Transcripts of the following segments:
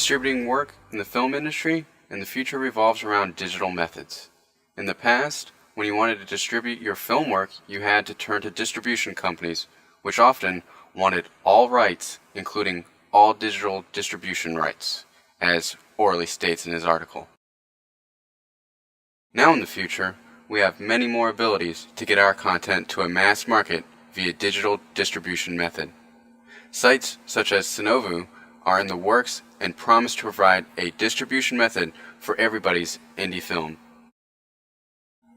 Distributing work in the film industry in the future revolves around digital methods. In the past, when you wanted to distribute your film work, you had to turn to distribution companies, which often wanted all rights, including all digital distribution rights, as Orley states in his article. Now in the future, we have many more abilities to get our content to a mass market via digital distribution method. Sites such as Synovu are in the works and promise to provide a distribution method for everybody's indie film.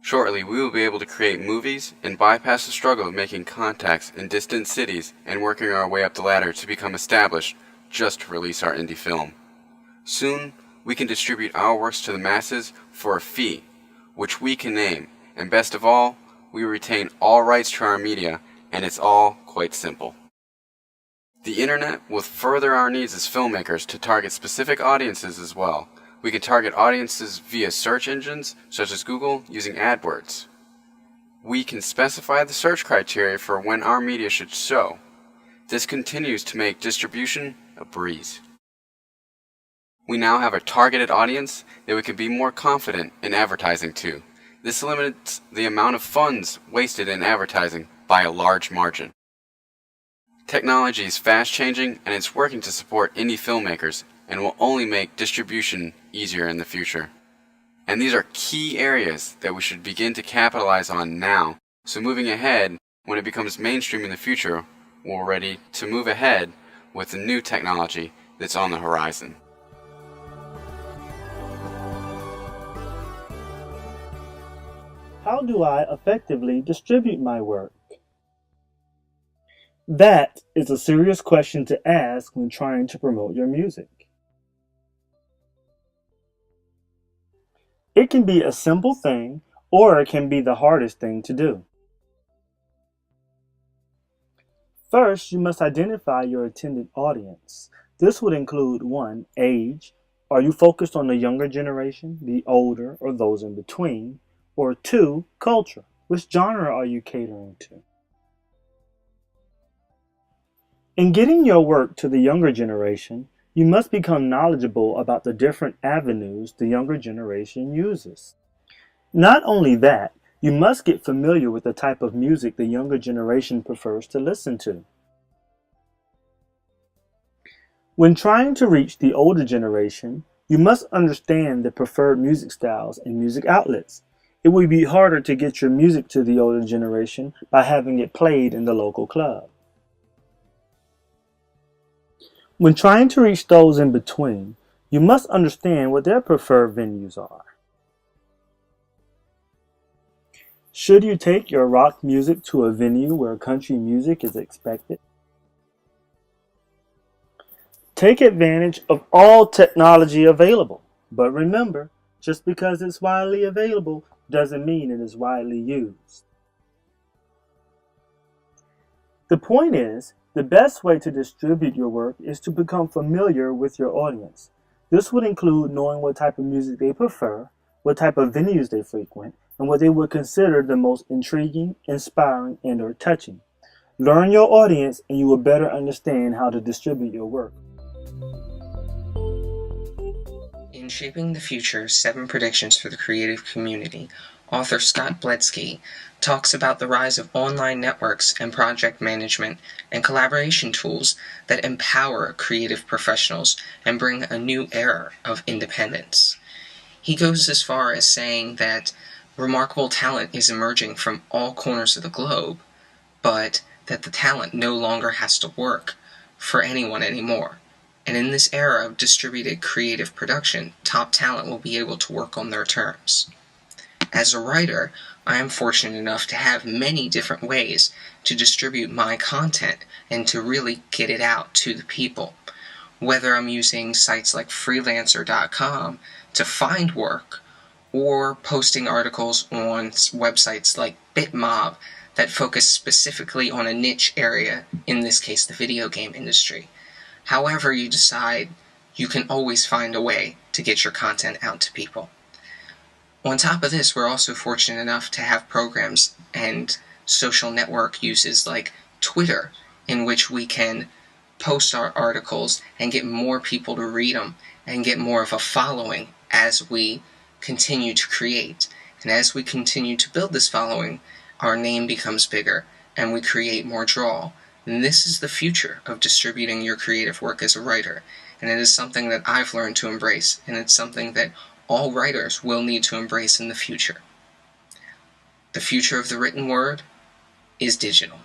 Shortly, we will be able to create movies and bypass the struggle of making contacts in distant cities and working our way up the ladder to become established just to release our indie film. Soon, we can distribute our works to the masses for a fee, which we can name, and best of all, we retain all rights to our media, and it's all quite simple. The internet will further our needs as filmmakers to target specific audiences as well. We can target audiences via search engines such as Google using AdWords. We can specify the search criteria for when our media should show. This continues to make distribution a breeze. We now have a targeted audience that we can be more confident in advertising to. This limits the amount of funds wasted in advertising by a large margin. Technology is fast changing and it's working to support indie filmmakers and will only make distribution easier in the future. And these are key areas that we should begin to capitalize on now, so moving ahead, when it becomes mainstream in the future, we're ready to move ahead with the new technology that's on the horizon. How do I effectively distribute my work? That is a serious question to ask when trying to promote your music. It can be a simple thing, or it can be the hardest thing to do. First, you must identify your intended audience. This would include 1. Age. Are you focused on the younger generation, the older, or those in between? Or 2. Culture. Which genre are you catering to? In getting your work to the younger generation, you must become knowledgeable about the different avenues the younger generation uses. Not only that, you must get familiar with the type of music the younger generation prefers to listen to. When trying to reach the older generation, you must understand the preferred music styles and music outlets. It will be harder to get your music to the older generation by having it played in the local club. When trying to reach those in between, you must understand what their preferred venues are. Should you take your rock music to a venue where country music is expected? Take advantage of all technology available, but remember, just because it's widely available doesn't mean it is widely used. The point is, the best way to distribute your work is to become familiar with your audience. This would include knowing what type of music they prefer, what type of venues they frequent, and what they would consider the most intriguing, inspiring, and/or touching. Learn your audience and you will better understand how to distribute your work. In Shaping the Future, 7 Predictions for the Creative Community, author Scott Bledsky talks about the rise of online networks and project management and collaboration tools that empower creative professionals and bring a new era of independence. He goes as far as saying that remarkable talent is emerging from all corners of the globe, but that the talent no longer has to work for anyone anymore. And in this era of distributed creative production, top talent will be able to work on their terms. As a writer, I am fortunate enough to have many different ways to distribute my content and to really get it out to the people. Whether I'm using sites like freelancer.com to find work, or posting articles on websites like Bitmob that focus specifically on a niche area, in this case the video game industry. However you decide, you can always find a way to get your content out to people. On top of this, we're also fortunate enough to have programs and social network uses like Twitter, in which we can post our articles and get more people to read them and get more of a following as we continue to create. And as we continue to build this following, our name becomes bigger and we create more draw. And this is the future of distributing your creative work as a writer. And it is something that I've learned to embrace, and it's something that all writers will need to embrace in the future. The future of the written word is digital.